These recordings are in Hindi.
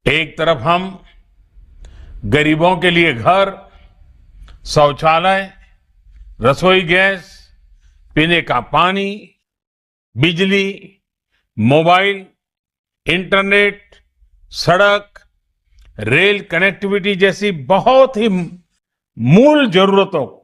एक तरफ हम गरीबों के लिए घर, शौचालय, रसोई गैस, पीने का पानी, बिजली, मोबाइल, इंटरनेट, सड़क, रेल कनेक्टिविटी जैसी बहुत ही मूल जरूरतों को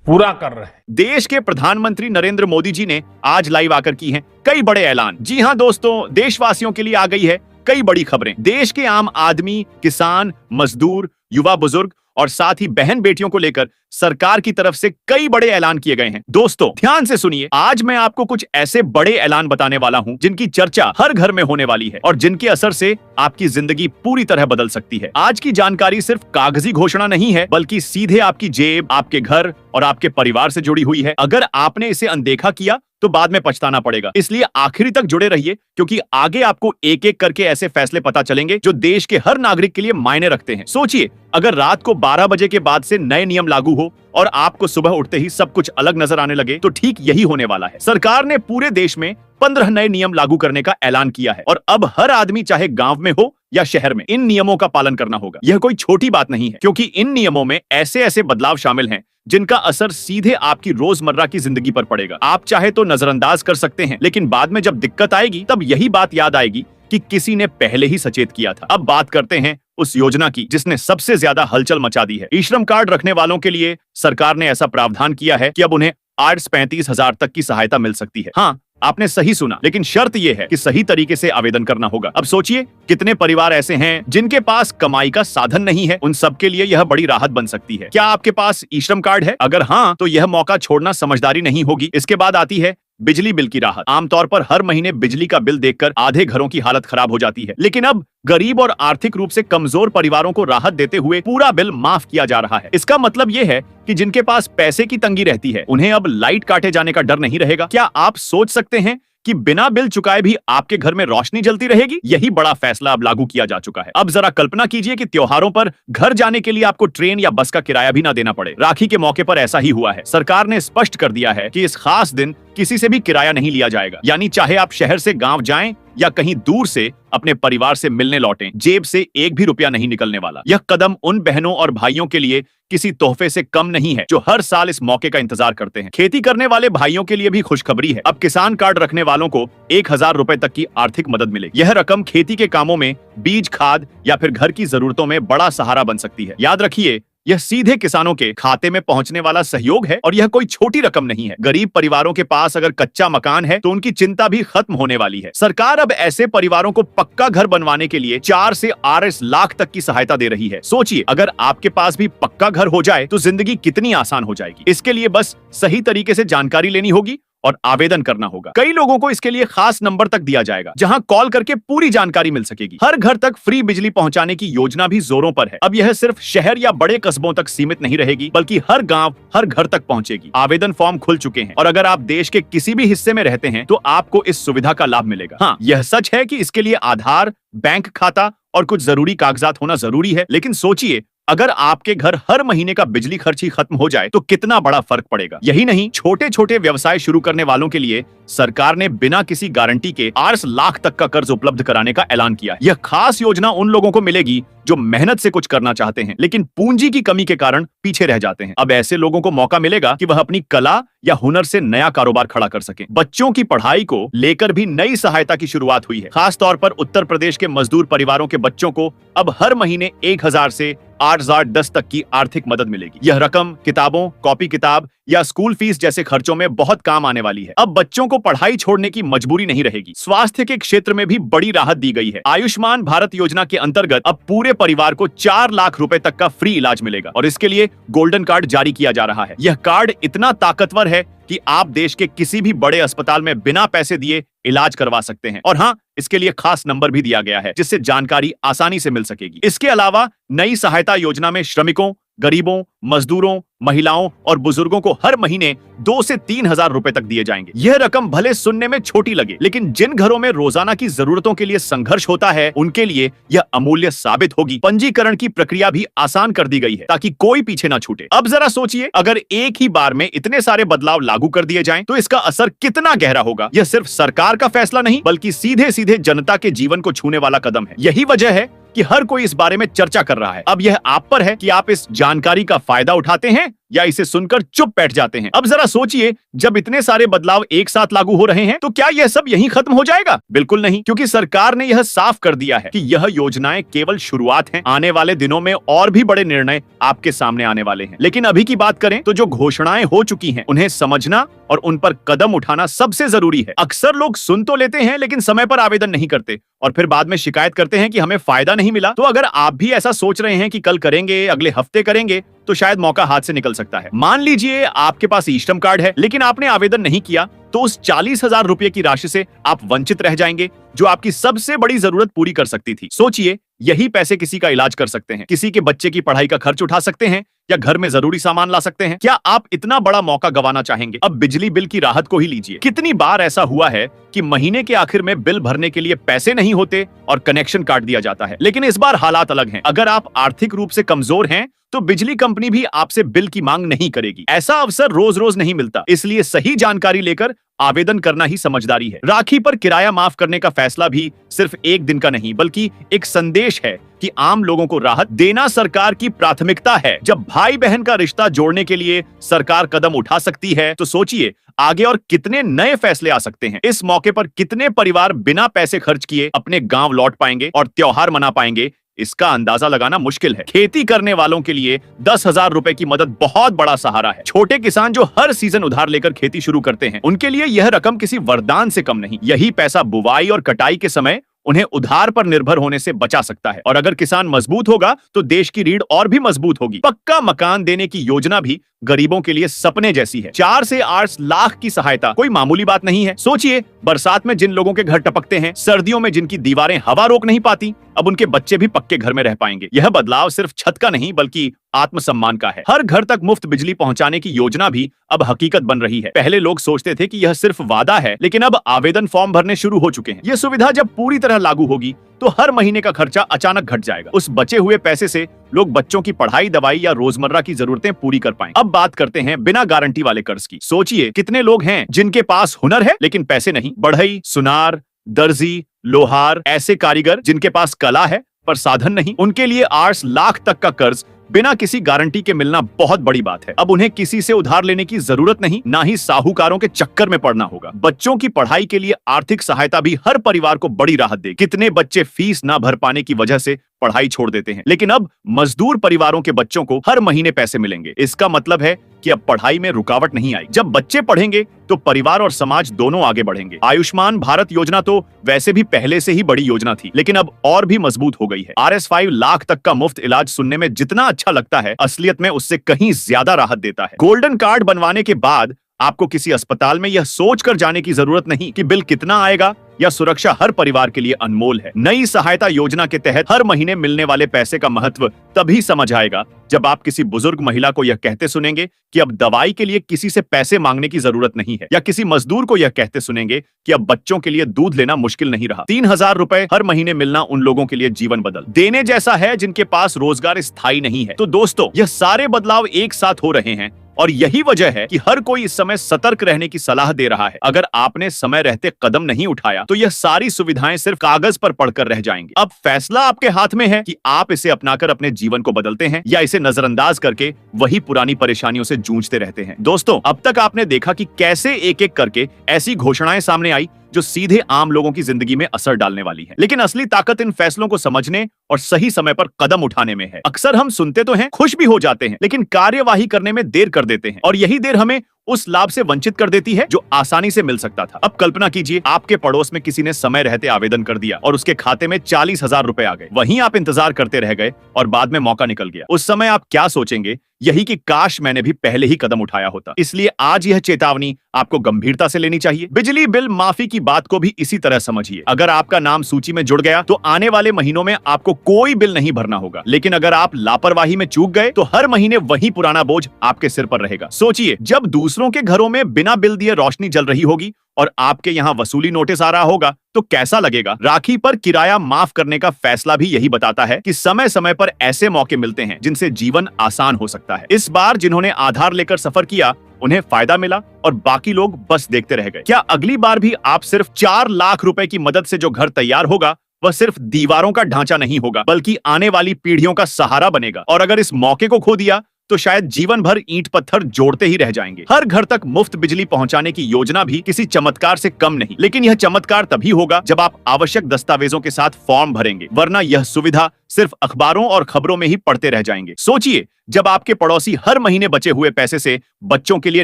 पूरा कर रहे हैं। देश के प्रधानमंत्री नरेंद्र मोदी जी ने आज लाइव आकर की हैं कई बड़े ऐलान। जी हां दोस्तों, देशवासियों के लिए आ गई है कई बड़ी खबरें। देश के आम आदमी, किसान, मजदूर, युवा, बुजुर्ग और साथ ही बहन बेटियों को लेकर सरकार की तरफ से कई बड़े ऐलान किए गए हैं। दोस्तों ध्यान से सुनिए, आज मैं आपको कुछ ऐसे बड़े ऐलान बताने वाला हूं जिनकी चर्चा हर घर में होने वाली है और जिनके असर से आपकी जिंदगी पूरी तरह बदल सकती है। आज की जानकारी सिर्फ कागजी घोषणा नहीं है, बल्कि सीधे आपकी जेब, आपके घर और आपके परिवार से जुड़ी हुई है। अगर आपने इसे अनदेखा किया तो बाद में पछताना पड़ेगा। इसलिए आखिरी तक जुड़े रहिए, क्योंकि आगे आपको एक एक करके ऐसे फैसले पता चलेंगे जो देश के हर नागरिक के लिए मायने रखते हैं। सोचिए, अगर रात को 12 बजे के बाद से नए नियम लागू हो और आपको सुबह उठते ही सब कुछ अलग नजर आने लगे, तो ठीक यही होने वाला है। सरकार ने पूरे देश में 15 नए नियम लागू करने का ऐलान किया है और अब हर आदमी, चाहे गांव में हो या शहर में, इन नियमों का पालन करना होगा। यह कोई छोटी बात नहीं है, क्योंकि इन नियमों में ऐसे ऐसे बदलाव शामिल हैं जिनका असर सीधे आपकी रोजमर्रा की जिंदगी पर पड़ेगा। आप चाहे तो नजरअंदाज कर सकते हैं, लेकिन बाद में जब दिक्कत आएगी तब यही बात याद आएगी कि किसी ने पहले ही सचेत किया था। अब बात करते हैं उस योजना की जिसने सबसे ज्यादा हलचल मचा दी है। ई श्रम कार्ड रखने वालों के लिए सरकार ने ऐसा प्रावधान किया है कि अब उन्हें 35,000 तक की सहायता मिल सकती है। हाँ, आपने सही सुना, लेकिन शर्त यह है कि सही तरीके से आवेदन करना होगा। अब सोचिए, कितने परिवार ऐसे हैं जिनके पास कमाई का साधन नहीं है। उन सबके लिए यह बड़ी राहत बन सकती है। क्या आपके पास ई श्रम कार्ड है? अगर हाँ, तो यह मौका छोड़ना समझदारी नहीं होगी। इसके बाद आती है बिजली बिल की राहत। आमतौर पर हर महीने बिजली का बिल देखकर आधे घरों की हालत खराब हो जाती है, लेकिन अब गरीब और आर्थिक रूप से कमजोर परिवारों को राहत देते हुए पूरा बिल माफ किया जा रहा है। इसका मतलब यह है कि जिनके पास पैसे की तंगी रहती है, उन्हें अब लाइट काटे जाने का डर नहीं रहेगा। क्या आप सोच सकते हैं कि बिना बिल चुकाए भी आपके घर में रोशनी जलती रहेगी? यही बड़ा फैसला अब लागू किया जा चुका है। अब जरा कल्पना कीजिए कि त्योहारों पर घर जाने के लिए आपको ट्रेन या बस का किराया भी ना देना पड़े। राखी के मौके पर ऐसा ही हुआ है। सरकार ने स्पष्ट कर दिया है कि इस खास दिन किसी से भी किराया नहीं लिया जाएगा। यानी चाहे आप शहर से गांव जाएं या कहीं दूर से अपने परिवार से मिलने लौटें, जेब से एक भी रुपया नहीं निकलने वाला। यह कदम उन बहनों और भाइयों के लिए किसी तोहफे से कम नहीं है जो हर साल इस मौके का इंतजार करते हैं। खेती करने वाले भाइयों के लिए भी खुशखबरी है। अब किसान कार्ड रखने वालों को 1,000 रुपए तक की आर्थिक मदद मिलेगी। यह रकम खेती के कामों में, बीज, खाद या फिर घर की जरूरतों में बड़ा सहारा बन सकती है। याद रखिए, यह सीधे किसानों के खाते में पहुंचने वाला सहयोग है और यह कोई छोटी रकम नहीं है। गरीब परिवारों के पास अगर कच्चा मकान है तो उनकी चिंता भी खत्म होने वाली है। सरकार अब ऐसे परिवारों को पक्का घर बनवाने के लिए 4 से 8 लाख तक की सहायता दे रही है। सोचिए, अगर आपके पास भी पक्का घर हो जाए तो जिंदगी कितनी आसान हो जाएगी। इसके लिए बस सही तरीके से जानकारी लेनी होगी और आवेदन करना होगा। कई लोगों को इसके लिए खास नंबर तक दिया जाएगा, जहां कॉल करके पूरी जानकारी मिल सकेगी। हर घर तक फ्री बिजली पहुंचाने की योजना भी जोरों पर है। अब यह सिर्फ शहर या बड़े कस्बों तक सीमित नहीं रहेगी, बल्कि हर गांव, हर घर तक पहुंचेगी। आवेदन फॉर्म खुल चुके हैं और अगर आप देश के किसी भी हिस्से में रहते हैं तो आपको इस सुविधा का लाभ मिलेगा। हाँ, यह सच है कि इसके लिए आधार, बैंक खाता और कुछ जरूरी कागजात होना जरूरी है, लेकिन सोचिए, अगर आपके घर हर महीने का बिजली खर्च ही खत्म हो जाए तो कितना बड़ा फर्क पड़ेगा। यही नहीं, छोटे छोटे व्यवसाय शुरू करने वालों के लिए सरकार ने बिना किसी गारंटी के 8 लाख तक का कर्ज उपलब्ध कराने का ऐलान किया है। यह खास योजना उन लोगों को मिलेगी जो मेहनत से कुछ करना चाहते हैं, लेकिन पूंजी की कमी के कारण पीछे रह जाते हैं। अब ऐसे लोगों को मौका मिलेगा कि वह अपनी कला या हुनर से नया कारोबार खड़ा कर सकें। बच्चों की पढ़ाई को लेकर भी नई सहायता की शुरुआत हुई है। खास तौर पर उत्तर प्रदेश के मजदूर परिवारों के बच्चों को अब हर महीने 1,000 से 8,010 तक की आर्थिक मदद मिलेगी। यह रकम किताबों, कॉपी किताब या स्कूल फीस जैसे खर्चों में बहुत काम आने वाली है। अब बच्चों को पढ़ाई छोड़ने की मजबूरी नहीं रहेगी। स्वास्थ्य के क्षेत्र में भी बड़ी राहत दी गई है। आयुष्मान भारत योजना के अंतर्गत अब पूरे परिवार को 4 लाख रुपए तक का फ्री इलाज मिलेगा और इसके लिए गोल्डन कार्ड जारी किया जा रहा है। यह कार्ड इतना ताकतवर है कि आप देश के किसी भी बड़े अस्पताल में बिना पैसे दिए इलाज करवा सकते हैं। और हाँ, इसके लिए खास नंबर भी दिया गया है जिससे जानकारी आसानी से मिल सकेगी। इसके अलावा नई सहायता योजना में श्रमिकों, गरीबों, मजदूरों, महिलाओं और बुजुर्गों को हर महीने 2 से 3 हजार रुपए तक दिए जाएंगे। यह रकम भले सुनने में छोटी लगे, लेकिन जिन घरों में रोजाना की जरूरतों के लिए संघर्ष होता है, उनके लिए यह अमूल्य साबित होगी। पंजीकरण की प्रक्रिया भी आसान कर दी गई है ताकि कोई पीछे ना छूटे। अब जरा सोचिए, अगर एक ही बार में इतने सारे बदलाव लागू कर दिए जाएं, तो इसका असर कितना गहरा होगा। यह सिर्फ सरकार का फैसला नहीं, बल्कि सीधे सीधे जनता के जीवन को छूने वाला कदम है। यही वजह है कि हर कोई इस बारे में चर्चा कर रहा है। अब यह आप पर है कि आप इस जानकारी का फायदा उठाते हैं या इसे सुनकर चुप बैठ जाते हैं। अब जरा सोचिए, जब इतने सारे बदलाव एक साथ लागू हो रहे हैं, तो क्या यह सब यहीं खत्म हो जाएगा? बिल्कुल नहीं, क्योंकि सरकार ने यह साफ कर दिया है कि यह योजनाएं केवल शुरुआत हैं। आने वाले दिनों में और भी बड़े निर्णय आपके सामने आने वाले हैं। लेकिन अभी की बात करें तो जो घोषणाएं हो चुकी हैं, उन्हें समझना और उन पर कदम उठाना सबसे जरूरी है। अक्सर लोग सुन तो लेते हैं, लेकिन समय पर आवेदन नहीं करते और फिर बाद में शिकायत करते हैं कि हमें फायदा नहीं मिला। तो अगर आप भी ऐसा सोच रहे हैं कि कल करेंगे, अगले हफ्ते करेंगे, तो शायद मौका हाथ से निकल सकता है। मान लीजिए आपके पास ई श्रम कार्ड है, लेकिन आपने आवेदन नहीं किया, तो उस 40,000 रुपए की राशि से आप वंचित रह जाएंगे, जो आपकी सबसे बड़ी जरूरत पूरी कर सकती थी। सोचिए, यही पैसे किसी का इलाज कर सकते हैं, किसी के बच्चे की पढ़ाई का खर्च उठा सकते हैं या घर में जरूरी सामान ला सकते हैं। क्या आप इतना बड़ा मौका गंवाना चाहेंगे? अब बिजली बिल की राहत को ही लीजिए। कितनी बार ऐसा हुआ है कि महीने के आखिर में बिल भरने के लिए पैसे नहीं होते और कनेक्शन काट दिया जाता है। लेकिन इस बार हालात अलग हैं। अगर आप आर्थिक रूप से कमजोर हैं, तो बिजली कंपनी भी आपसे बिल की मांग नहीं करेगी। ऐसा अवसर रोज रोज नहीं मिलता, इसलिए सही जानकारी लेकर आवेदन करना ही समझदारी है। राखी पर किराया माफ करने का फैसला भी सिर्फ एक दिन का नहीं, बल्कि एक संदेश है कि आम लोगों को राहत देना सरकार की प्राथमिकता है। जब भाई बहन का रिश्ता जोड़ने के लिए सरकार कदम उठा सकती है, तो सोचिए आगे और कितने नए फैसले आ सकते हैं। इस मौके पर कितने परिवार बिना पैसे खर्च किए अपने गांव लौट पाएंगे और त्योहार मना पाएंगे, इसका अंदाजा लगाना मुश्किल है। खेती करने वालों के लिए 10,000 रुपए की मदद बहुत बड़ा सहारा है। छोटे किसान जो हर सीजन उधार लेकर खेती शुरू करते हैं, उनके लिए यह रकम किसी वरदान से कम नहीं। यही पैसा बुवाई और कटाई के समय उन्हें उधार पर निर्भर होने से बचा सकता है। और अगर किसान मजबूत होगा, तो देश की रीढ़ और भी मजबूत होगी। पक्का मकान देने की योजना भी गरीबों के लिए सपने जैसी है। 4 से 8 लाख की सहायता कोई मामूली बात नहीं है। सोचिए, बरसात में जिन लोगों के घर टपकते हैं, सर्दियों में जिनकी दीवारें हवा रोक नहीं पाती, अब उनके बच्चे भी पक्के घर में रह पाएंगे। यह बदलाव सिर्फ छत का नहीं, बल्कि आत्मसम्मान का है। हर घर तक मुफ्त बिजली पहुंचाने की योजना भी अब हकीकत बन रही है। पहले लोग सोचते थे कि यह सिर्फ वादा है, लेकिन अब आवेदन फॉर्म भरने शुरू हो चुके हैं। यह सुविधा जब पूरी तरह लागू होगी, तो हर महीने का खर्चा अचानक घट जाएगा। उस बचे हुए पैसे से लोग बच्चों की पढ़ाई, दवाई या रोजमर्रा की जरूरतें पूरी कर पाएंगे। अब बात करते हैं बिना गारंटी वाले कर्ज की। सोचिए, कितने लोग हैं जिनके पास हुनर है लेकिन पैसे नहीं। बढ़ई, सुनार, दर्जी, लोहार, ऐसे कारीगर जिनके पास कला है पर साधन नहीं, उनके लिए 8 लाख तक का कर्ज बिना किसी गारंटी के मिलना बहुत बड़ी बात है। अब उन्हें किसी से उधार लेने की जरूरत नहीं, ना ही साहूकारों के चक्कर में पड़ना होगा। बच्चों की पढ़ाई के लिए आर्थिक सहायता भी हर परिवार को बड़ी राहत देगी। कितने बच्चे फीस ना भर पाने की वजह से पढ़ाई छोड़ देते हैं, लेकिन अब मजदूर परिवारों के बच्चों को हर महीने पैसे मिलेंगे। इसका मतलब है कि अब पढ़ाई में रुकावट नहीं आएगी। जब बच्चे पढ़ेंगे, तो परिवार और समाज दोनों आगे बढ़ेंगे। आयुष्मान भारत योजना तो वैसे भी पहले से ही बड़ी योजना थी, लेकिन अब और भी मजबूत हो गई है। RS5 लाख तक का मुफ्त इलाज सुनने में जितना अच्छा लगता है, असलियत में उससे कहीं ज्यादा राहत देता है। गोल्डन कार्ड बनवाने के बाद आपको किसी अस्पताल में यह सोच कर जाने की जरूरत नहीं कि बिल कितना आएगा, या सुरक्षा हर परिवार के लिए अनमोल है। नई सहायता योजना के तहत हर महीने मिलने वाले पैसे का महत्व तभी समझ आएगा जब आप किसी बुजुर्ग महिला को यह कहते सुनेंगे कि अब दवाई के लिए किसी से पैसे मांगने की जरूरत नहीं है, या किसी मजदूर को यह कहते सुनेंगे कि अब बच्चों के लिए दूध लेना मुश्किल नहीं रहा। 3,000 रुपए हर महीने मिलना उन लोगों के लिए जीवन बदल देने जैसा है जिनके पास रोजगार स्थायी नहीं है। तो दोस्तों, यह सारे बदलाव एक साथ हो रहे हैं और यही वजह है कि हर कोई इस समय सतर्क रहने की सलाह दे रहा है। अगर आपने समय रहते कदम नहीं उठाया, तो यह सारी सुविधाएं सिर्फ कागज पर पढ़कर रह जाएंगी। अब फैसला आपके हाथ में है कि आप इसे अपनाकर अपने जीवन को बदलते हैं या इसे नजरअंदाज करके वही पुरानी परेशानियों से जूझते रहते हैं। दोस्तों, अब तक आपने देखा कि कैसे एक एक करके ऐसी घोषणाएं सामने आई जो सीधे आम लोगों की जिंदगी में असर डालने वाली है। लेकिन असली ताकत इन फैसलों को समझने और सही समय पर कदम उठाने में है। अक्सर हम सुनते तो हैं, खुश भी हो जाते हैं, लेकिन कार्यवाही करने में देर कर देते हैं, और यही देर हमें उस लाभ से वंचित कर देती है जो आसानी से मिल सकता था। अब कल्पना कीजिए आपके पड़ोस में किसी ने समय रहते आवेदन कर दिया और उसके खाते में 40,000 रुपए आ गए। वहीं आप इंतजार करते रह गए और बाद में मौका निकल गया। उस समय आप क्या सोचेंगे? यही कि काश मैंने भी पहले ही कदम उठाया होता। इसलिए आज यह चेतावनी आपको गंभीरता से लेनी चाहिए। बिजली बिल माफी की बात को भी इसी तरह समझिए। अगर आपका नाम सूची में जुड़ गया तो आने वाले महीनों में आपको कोई बिल नहीं भरना होगा, लेकिन अगर आप लापरवाही में चूक गए तो हर महीने वही पुराना बोझ आपके सिर पर रहेगा। सोचिए, जब दूसरों के घरों में बिना बिल दिए रोशनी जल रही होगी और आपके यहाँ वसूली नोटिस आ रहा होगा तो कैसा लगेगा? राखी पर किराया माफ करने का फैसला भी यही बताता है कि समय समय पर ऐसे मौके मिलते हैं जिनसे जीवन आसान हो सकता है। इस बार जिन्होंने आधार लेकर सफर किया उन्हें फायदा मिला और बाकी लोग बस देखते रह गए। क्या अगली बार भी आप सिर्फ 4 लाख रुपए की मदद से जो घर तैयार होगा वह सिर्फ दीवारों का ढांचा नहीं होगा, बल्कि आने वाली पीढ़ियों का सहारा बनेगा? और अगर इस मौके को खो दिया तो शायद जीवन भर ईंट पत्थर जोड़ते ही रह जाएंगे। हर घर तक मुफ्त बिजली पहुंचाने की योजना भी किसी चमत्कार से कम नहीं, लेकिन यह चमत्कार तभी होगा जब आप आवश्यक दस्तावेजों के साथ फॉर्म भरेंगे, वरना यह सुविधा सिर्फ अखबारों और खबरों में ही पढ़ते रह जाएंगे। सोचिए, जब आपके पड़ोसी हर महीने बचे हुए पैसे से बच्चों के लिए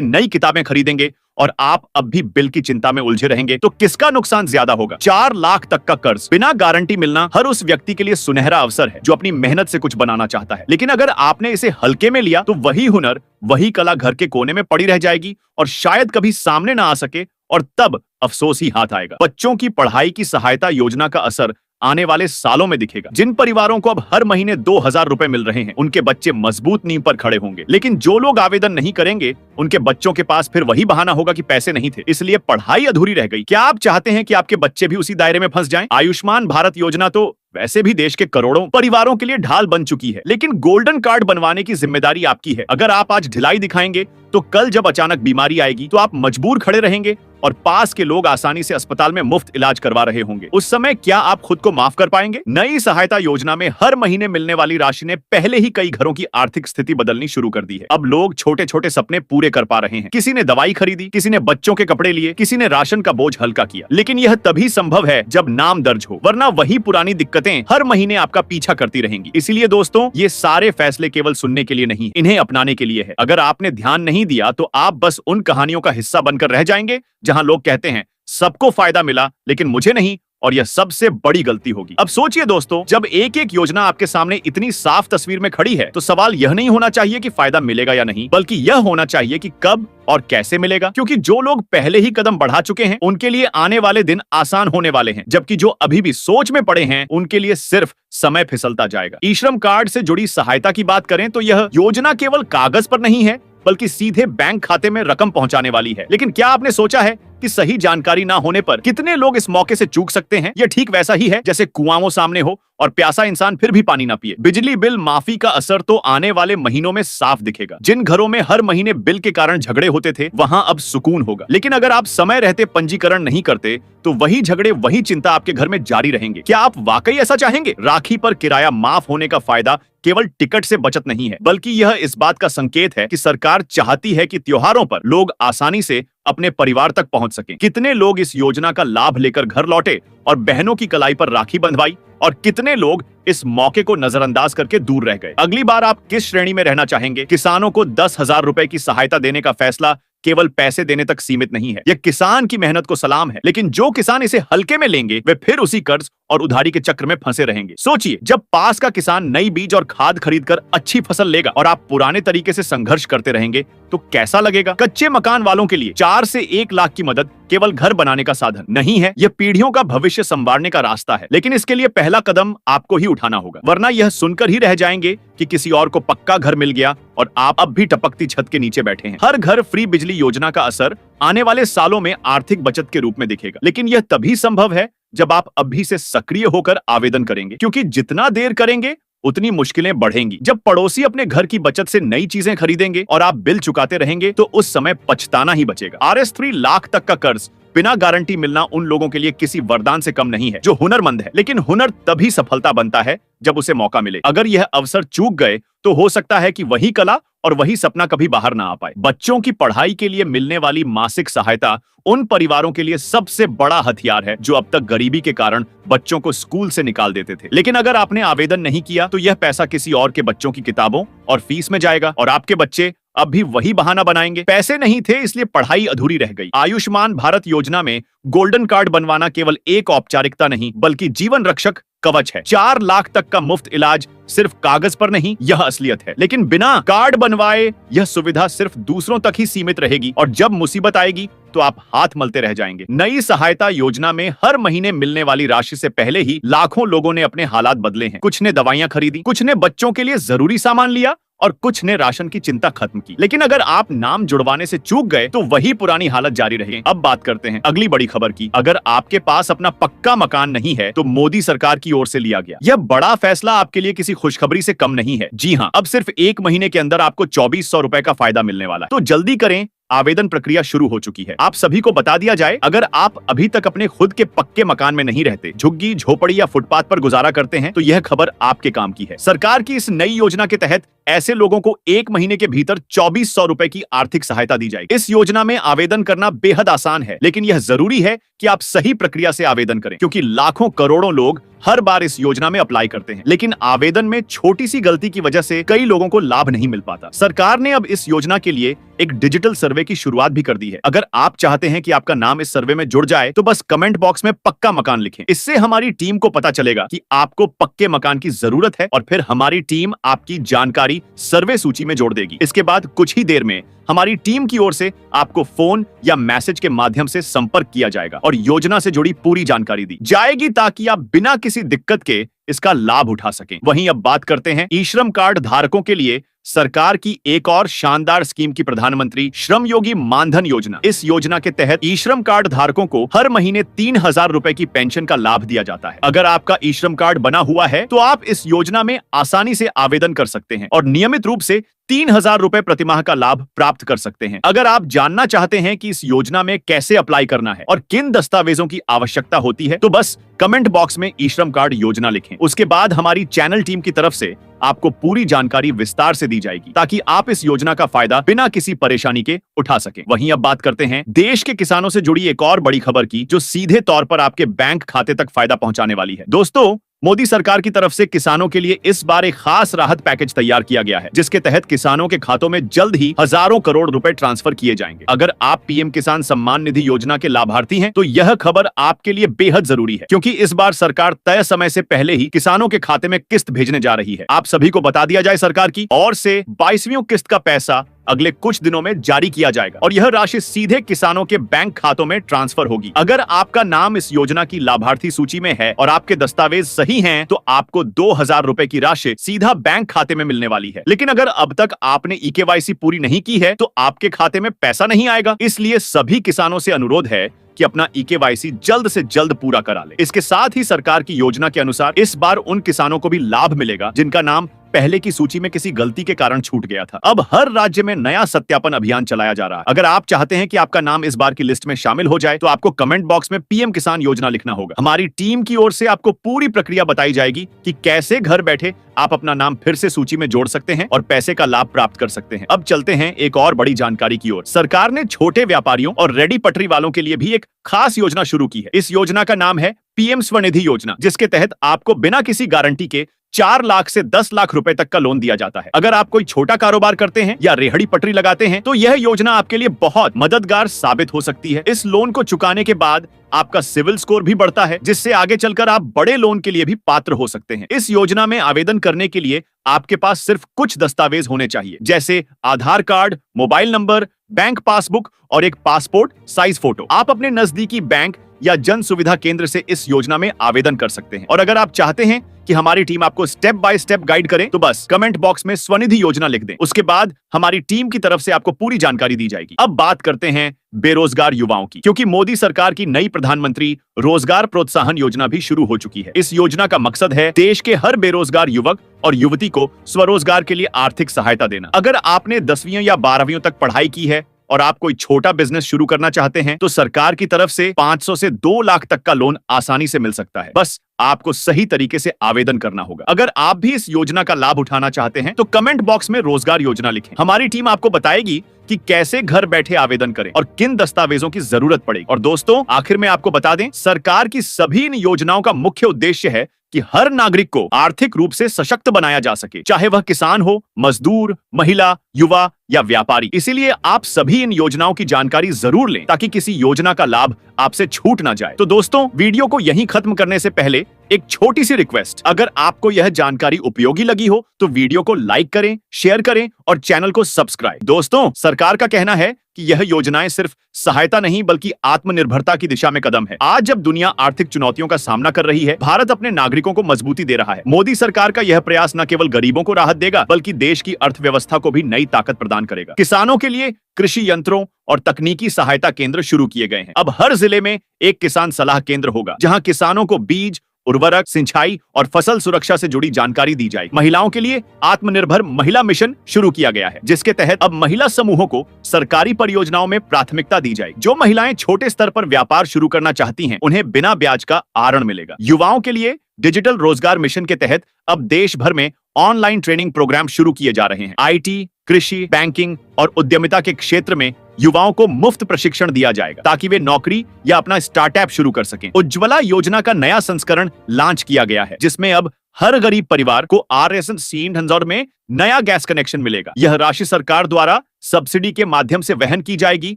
नई किताबें खरीदेंगे और आप अब भी बिल की चिंता में उलझे रहेंगे, तो किसका नुकसान ज्यादा होगा? 4 लाख तक का कर्ज बिना गारंटी मिलना हर उस व्यक्ति के लिए सुनहरा अवसर है जो अपनी मेहनत से कुछ बनाना चाहता है। लेकिन अगर आपने इसे हल्के में लिया तो वही हुनर, वही कला घर के कोने में पड़ी रह जाएगी और शायद कभी सामने ना आ सके, और तब अफसोस ही हाथ आएगा। बच्चों की पढ़ाई की सहायता योजना का असर आने वाले सालों में दिखेगा। जिन परिवारों को अब हर महीने 2,000 रुपए मिल रहे हैं उनके बच्चे मजबूत नींव पर खड़े होंगे, लेकिन जो लोग आवेदन नहीं करेंगे उनके बच्चों के पास फिर वही बहाना होगा कि पैसे नहीं थे, इसलिए पढ़ाई अधूरी रह गई। क्या आप चाहते हैं कि आपके बच्चे भी उसी दायरे में फंस जाएं? आयुष्मान भारत योजना तो वैसे भी देश के करोड़ों परिवारों के लिए ढाल बन चुकी है, लेकिन गोल्डन कार्ड बनवाने की जिम्मेदारी आपकी है। अगर आप आज ढिलाई दिखाएंगे तो कल जब अचानक बीमारी आएगी तो आप मजबूर खड़े रहेंगे और पास के लोग आसानी से अस्पताल में मुफ्त इलाज करवा रहे होंगे। उस समय क्या आप खुद को माफ कर पाएंगे? नई सहायता योजना में हर महीने मिलने वाली राशि ने पहले ही कई घरों की आर्थिक स्थिति बदलनी शुरू कर दी है। अब लोग छोटे छोटे सपने पूरे कर पा रहे हैं। किसी ने दवाई खरीदी, किसी ने बच्चों के कपड़े लिए, किसी ने राशन का बोझ हल्का किया। लेकिन यह तभी संभव है जब नाम दर्ज हो, वरना वही पुरानी दिक्कतें हर महीने आपका पीछा करती रहेंगी। इसीलिए दोस्तों, ये सारे फैसले केवल सुनने के लिए नहीं, इन्हें अपनाने के लिए है। अगर आपने ध्यान नहीं दिया तो आप बस उन कहानियों का हिस्सा बनकर रह जाएंगे जहां लोग कहते हैं सबको फायदा मिला लेकिन मुझे नहीं, और यह सबसे बड़ी गलती होगी। अब सोचिए दोस्तों, जब एक एक योजना आपके सामने इतनी साफ तस्वीर में खड़ी है तो सवाल यह नहीं होना चाहिए कि फायदा मिलेगा या नहीं, बल्कि यह होना चाहिए कि कब और कैसे मिलेगा। क्योंकि जो लोग पहले ही कदम बढ़ा चुके हैं उनके लिए आने वाले दिन आसान होने वाले हैं, जबकि जो अभी भी सोच में पड़े हैं उनके लिए सिर्फ समय फिसलता जाएगा। ई श्रम कार्ड से जुड़ी सहायता की बात करें तो यह योजना केवल कागज पर नहीं है बल्कि सीधे बैंक खाते में रकम पहुंचाने वाली है। लेकिन क्या आपने सोचा है कि सही जानकारी ना होने पर कितने लोग इस मौके से चूक सकते हैं? यह ठीक वैसा ही है जैसे कुआं सामने हो और प्यासा इंसान फिर भी पानी ना पिए। बिजली बिल माफी का असर तो आने वाले महीनों में साफ दिखेगा। जिन घरों में हर महीने बिल के कारण झगड़े होते थे वहां अब सुकून होगा। लेकिन अगर आप समय रहते पंजीकरण नहीं करते तो वही झगड़े, वही चिंता आपके घर में जारी रहेंगे। क्या आप वाकई ऐसा चाहेंगे? राखी पर किराया माफ होने का फायदा केवल टिकट से बचत नहीं है, बल्कि यह इस बात का संकेत है कि सरकार चाहती है कि त्योहारों पर लोग आसानी से अपने परिवार तक पहुंच सकें। कितने लोग इस योजना का लाभ लेकर घर लौटे और बहनों की कलाई पर राखी बंधवाई, और कितने लोग इस मौके को नजरअंदाज करके दूर रह गए? अगली बार आप किस श्रेणी में रहना चाहेंगे? किसानों को 10,000 रुपए की सहायता देने का फैसला केवल पैसे देने तक सीमित नहीं है। यह किसान की मेहनत को सलाम है, लेकिन जो किसान इसे हल्के में लेंगे वे फिर उसी कर्ज और उधारी के चक्र में फंसे रहेंगे। सोचिए, जब पास का किसान नई बीज और खाद खरीदकर अच्छी फसल लेगा और आप पुराने तरीके से संघर्ष करते रहेंगे तो कैसा लगेगा? कच्चे मकान वालों के लिए 4 से 1 लाख की मदद केवल घर बनाने का साधन नहीं है, यह पीढ़ियों का भविष्य संवारने का रास्ता है। लेकिन इसके लिए पहला कदम आपको ही उठाना होगा, वरना यह सुनकर ही रह जाएंगे कि किसी और को पक्का घर मिल गया और आप अब भी टपकती छत के नीचे बैठे हैं। हर घर फ्री बिजली योजना का असर आने वाले सालों में आर्थिक बचत के रूप में दिखेगा, लेकिन यह तभी संभव है जब आप अभी से सक्रिय होकर आवेदन करेंगे, क्योंकि जितना देर करेंगे उतनी मुश्किलें बढ़ेंगी। जब पड़ोसी अपने घर की बचत से नई चीजें खरीदेंगे और आप बिल चुकाते रहेंगे तो उस समय पछताना ही बचेगा। RS3 लाख तक का कर्ज बिना गारंटी मिलना उन लोगों के लिए किसी वरदान से कम नहीं है जो हुनरमंद है, लेकिन हुनर तभी सफलता बनता है जब उसे मौका मिले। अगर यह अवसर चूक गए तो हो सकता है कि वही कला और वही सपना कभी बाहर ना आ पाए। बच्चों की पढ़ाई के लिए मिलने वाली मासिक सहायता उन परिवारों के लिए सबसे बड़ा हथियार है जो अब तक गरीबी के कारण बच्चों को स्कूल से निकाल देते थे। लेकिन अगर आपने आवेदन नहीं किया तो यह पैसा किसी और के बच्चों की किताबों और फीस में जाएगा और आपके बच्चे अब भी वही बहाना बनाएंगे। पैसे नहीं थे इसलिए पढ़ाई अधूरी रह गई। आयुष्मान भारत योजना में गोल्डन कार्ड बनवाना केवल एक औपचारिकता नहीं बल्कि जीवन रक्षक कवच है। 4 लाख तक का मुफ्त इलाज सिर्फ कागज पर नहीं, यह असलियत है। लेकिन बिना कार्ड बनवाए यह सुविधा सिर्फ दूसरों तक ही सीमित रहेगी और जब मुसीबत आएगी तो आप हाथ मलते रह जाएंगे। नई सहायता योजना में हर महीने मिलने वाली राशि से पहले ही लाखों लोगों ने अपने हालात बदले हैं। कुछ ने दवाइयां खरीदी, कुछ ने बच्चों के लिए जरूरी सामान लिया और कुछ ने राशन की चिंता खत्म की। लेकिन अगर आप नाम जुड़वाने से चूक गए तो वही पुरानी हालत जारी रहेगी। अब बात करते हैं अगली बड़ी खबर की। अगर आपके पास अपना पक्का मकान नहीं है तो मोदी सरकार की ओर से लिया गया यह बड़ा फैसला आपके लिए किसी खुशखबरी से कम नहीं है। जी हाँ, अब सिर्फ 1 महीने के अंदर आपको 2400 रुपए का फायदा मिलने वाला है। तो जल्दी करें, आवेदन प्रक्रिया शुरू हो चुकी है। आप सभी को बता दिया जाए, अगर आप अभी तक अपने खुद के पक्के मकान में नहीं रहते, झुग्गी झोपड़ी या फुटपाथ पर गुजारा करते हैं, तो यह खबर आपके काम की है। सरकार की इस नई योजना के तहत ऐसे लोगों को 1 महीने के भीतर 2400 रुपए की आर्थिक सहायता दी जाएगी। इस योजना में आवेदन करना बेहद आसान है, लेकिन यह जरूरी है कि आप सही प्रक्रिया से आवेदन करें, क्योंकि लाखों करोड़ों लोग हर बार इस योजना में अप्लाई करते हैं, लेकिन आवेदन में छोटी सी गलती की वजह से कई लोगों को लाभ नहीं मिल पाता। सरकार ने अब इस योजना के लिए एक डिजिटल सर्वे की शुरुआत भी कर दी है। अगर आप चाहते हैं कि आपका नाम इस सर्वे में जुड़ जाए तो बस कमेंट बॉक्स में पक्का मकान लिखें। इससे हमारी टीम को पता चलेगा कि आपको पक्के मकान की जरूरत है और फिर हमारी टीम आपकी जानकारी सर्वे सूची में जोड़ देगी। इसके बाद कुछ ही देर में हमारी टीम की ओर से आपको फोन या मैसेज के माध्यम से संपर्क किया जाएगा और योजना से जुड़ी पूरी जानकारी दी जाएगी ताकि आप बिना किसी दिक्कत के इसका लाभ उठा सकें। वहीं अब बात करते हैं ई श्रम कार्ड धारकों के लिए सरकार की एक और शानदार स्कीम की, प्रधानमंत्री श्रम योगी मानधन योजना। इस योजना के तहत ई श्रम कार्ड धारकों को हर महीने 3000 रुपए की पेंशन का लाभ दिया जाता है। अगर आपका ई श्रम कार्ड बना हुआ है तो आप इस योजना में आसानी से आवेदन कर सकते हैं और नियमित रूप से 3000 रुपए प्रतिमाह का लाभ प्राप्त कर सकते हैं। अगर आप जानना चाहते हैं कि इस योजना में कैसे अप्लाई करना है और किन दस्तावेजों की आवश्यकता होती है, तो बस कमेंट बॉक्स में ई श्रम कार्ड योजना लिखें। उसके बाद हमारी चैनल टीम की तरफ से आपको पूरी जानकारी विस्तार से दी जाएगी ताकि आप इस योजना का फायदा बिना किसी परेशानी के उठा सकें। वहीं अब बात करते हैं देश के किसानों से जुड़ी एक और बड़ी खबर की, जो सीधे तौर पर आपके बैंक खाते तक फायदा पहुंचाने वाली है। दोस्तों, मोदी सरकार की तरफ से किसानों के लिए इस बार एक खास राहत पैकेज तैयार किया गया है, जिसके तहत किसानों के खातों में जल्द ही हजारों करोड़ रुपए ट्रांसफर किए जाएंगे। अगर आप पीएम किसान सम्मान निधि योजना के लाभार्थी हैं, तो यह खबर आपके लिए बेहद जरूरी है, क्योंकि इस बार सरकार तय समय से पहले ही किसानों के खाते में किस्त भेजने जा रही है। आप सभी को बता दिया जाए, सरकार की ओर से 22वीं किस्त का पैसा अगले कुछ दिनों में जारी किया जाएगा और यह राशि सीधे किसानों के बैंक खातों में ट्रांसफर होगी। अगर आपका नाम इस योजना की लाभार्थी सूची में है और आपके दस्तावेज सही हैं, तो आपको 2000 रुपए की राशि सीधा बैंक खाते में मिलने वाली है। लेकिन अगर अब तक आपने ईकेवाईसी पूरी नहीं की है तो आपके खाते में पैसा नहीं आएगा। इसलिए सभी किसानों से अनुरोध है कि अपना ईकेवाईसी जल्द से जल्द पूरा करा ले। इसके साथ ही सरकार की योजना के अनुसार इस बार उन किसानों को भी लाभ मिलेगा जिनका नाम पहले की सूची में किसी गलती के कारण छूट गया था। अब हर राज्य में नया सत्यापन अभियान चलाया जा रहा है। अगर आप चाहते हैं कि आपका नाम इस बार की लिस्ट में शामिल हो जाए, तो आपको कमेंट बॉक्स में पीएम किसान योजना लिखना होगा। हमारी टीम की ओर से आपको पूरी प्रक्रिया बताई जाएगी कि कैसे घर बैठे आप अपना नाम फिर से सूची में जोड़ सकते हैं और पैसे का लाभ प्राप्त कर सकते हैं। अब चलते हैं एक और बड़ी जानकारी की ओर। सरकार ने छोटे व्यापारियों और रेडी पटरी वालों के लिए भी एक खास योजना शुरू की है। इस योजना का नाम है पीएम स्वनिधि योजना, जिसके तहत आपको बिना किसी गारंटी के 4 लाख से 10 लाख रुपए तक का लोन दिया जाता है। अगर आप कोई छोटा कारोबार करते हैं या रेहड़ी पटरी लगाते हैं, तो यह योजना आपके लिए बहुत मददगार साबित हो सकती है। इस लोन को चुकाने के बाद आपका सिविल स्कोर भी बढ़ता है, जिससे आगे चलकर आप बड़े लोन के लिए भी पात्र हो सकते हैं। इस योजना में आवेदन करने के लिए आपके पास सिर्फ कुछ दस्तावेज होने चाहिए, जैसे Aadhaar card, mobile number, bank passbook और एक पासपोर्ट साइज फोटो। आप अपने नजदीकी बैंक या जन सुविधा केंद्र से इस योजना में आवेदन कर सकते हैं। और अगर आप चाहते हैं कि हमारी टीम आपको स्टेप बाय स्टेप गाइड करे, तो बस कमेंट बॉक्स में स्वनिधि योजना लिख दें। उसके बाद हमारी टीम की तरफ से आपको पूरी जानकारी दी जाएगी। अब बात करते हैं बेरोजगार युवाओं की, क्योंकि मोदी सरकार की नई प्रधानमंत्री रोजगार प्रोत्साहन योजना भी शुरू हो चुकी है। इस योजना का मकसद है देश के हर बेरोजगार युवक और युवती को स्वरोजगार के लिए आर्थिक सहायता देना। अगर आपने 10वीं या 12वीं तक पढ़ाई की है और आप कोई छोटा बिजनेस शुरू करना चाहते हैं, तो सरकार की तरफ से 500 से 2 लाख तक का लोन आसानी से मिल सकता है। बस आपको सही तरीके से आवेदन करना होगा। अगर आप भी इस योजना का लाभ उठाना चाहते हैं, तो कमेंट बॉक्स में रोजगार योजना लिखें। हमारी टीम आपको बताएगी कि कैसे घर बैठे आवेदन करें और किन दस्तावेजों की जरूरत पड़ेगी। और दोस्तों, आखिर में आपको बता दें, सरकार की सभी इन योजनाओं का मुख्य उद्देश्य है कि हर नागरिक को आर्थिक रूप से सशक्त बनाया जा सके, चाहे वह किसान हो, मजदूर, महिला, युवा या व्यापारी। इसीलिए आप सभी इन योजनाओं की जानकारी जरूर लें ताकि किसी योजना का लाभ आपसे छूट ना जाए। तो दोस्तों, वीडियो को यहीं खत्म करने से पहले एक छोटी सी रिक्वेस्ट, अगर आपको यह जानकारी उपयोगी लगी हो तो वीडियो को लाइक करें, शेयर करें और चैनल को सब्सक्राइब। दोस्तों, सरकार का कहना है कि यह योजनाएं सिर्फ सहायता नहीं बल्कि आत्मनिर्भरता की दिशा में कदम है। आज जब दुनिया आर्थिक चुनौतियों का सामना कर रही है, भारत अपने नागरिकों को मजबूती दे रहा है। मोदी सरकार का यह प्रयास न केवल गरीबों को राहत देगा बल्कि देश की अर्थव्यवस्था को भी नई ताकत प्रदान करेगा। किसानों के लिए कृषि यंत्रों और तकनीकी सहायता केंद्र शुरू किए गए हैं। अब हर जिले में एक किसान सलाह केंद्र होगा जहां किसानों को बीज, उर्वरक, सिंचाई और फसल सुरक्षा से जुड़ी जानकारी दी जाएगी। महिलाओं के लिए आत्मनिर्भर महिला मिशन शुरू किया गया है, जिसके तहत अब महिला समूहों को सरकारी परियोजनाओं में प्राथमिकता दी जाएगी। जो महिलाएं छोटे स्तर पर व्यापार शुरू करना चाहती हैं, उन्हें बिना ब्याज का ऋण मिलेगा। युवाओं के लिए डिजिटल रोजगार मिशन के तहत अब देश भर में ऑनलाइन ट्रेनिंग प्रोग्राम शुरू किए जा रहे हैं। IT, कृषि, बैंकिंग और उद्यमिता के क्षेत्र में युवाओं को मुफ्त प्रशिक्षण दिया जाएगा ताकि वे नौकरी या अपना स्टार्टअप शुरू कर सकें। उज्ज्वला योजना का नया संस्करण लॉन्च किया गया है, जिसमें अब हर गरीब परिवार को RS में नया गैस कनेक्शन मिलेगा। यह राशि सरकार द्वारा सब्सिडी के माध्यम से वहन की जाएगी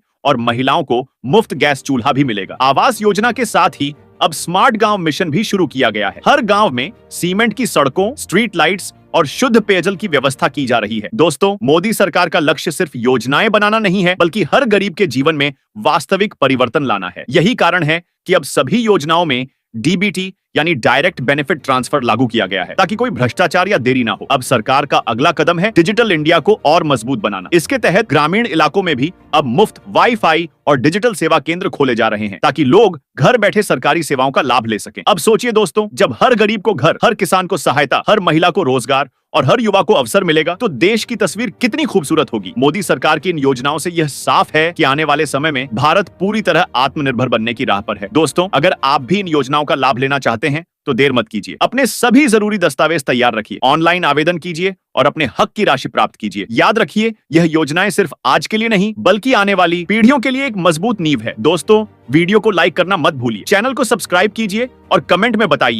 और महिलाओं को मुफ्त गैस चूल्हा भी मिलेगा। आवास योजना के साथ ही अब स्मार्ट गांव मिशन भी शुरू किया गया है। हर गांव में सीमेंट की सड़कों, स्ट्रीट लाइट्स और शुद्ध पेयजल की व्यवस्था की जा रही है। दोस्तों, मोदी सरकार का लक्ष्य सिर्फ योजनाएं बनाना नहीं है बल्कि हर गरीब के जीवन में वास्तविक परिवर्तन लाना है। यही कारण है कि अब सभी योजनाओं में DBT यानी डायरेक्ट बेनिफिट ट्रांसफर लागू किया गया है ताकि कोई भ्रष्टाचार या देरी ना हो। अब सरकार का अगला कदम है डिजिटल इंडिया को और मजबूत बनाना। इसके तहत ग्रामीण इलाकों में भी अब मुफ्त वाईफाई और डिजिटल सेवा केंद्र खोले जा रहे हैं ताकि लोग घर बैठे सरकारी सेवाओं का लाभ ले सकें। अब सोचिए दोस्तों, जब हर गरीब को घर, हर किसान को सहायता, हर महिला को रोजगार और हर युवा को अवसर मिलेगा तो देश की तस्वीर कितनी खूबसूरत होगी। मोदी सरकार की इन योजनाओं से यह साफ है कि आने वाले समय में भारत पूरी तरह आत्मनिर्भर बनने की राह पर है। दोस्तों, अगर आप भी इन योजनाओं का लाभ लेना चाहते हैं तो देर मत कीजिए। अपने सभी जरूरी दस्तावेज तैयार रखिए, ऑनलाइन आवेदन कीजिए और अपने हक की राशि प्राप्त कीजिए। याद रखिए, यह योजनाएं सिर्फ आज के लिए नहीं बल्कि आने वाली पीढ़ियों के लिए एक मजबूत नींव है। दोस्तों, वीडियो को लाइक करना मत भूलिए, चैनल को सब्सक्राइब कीजिए और कमेंट में बताइए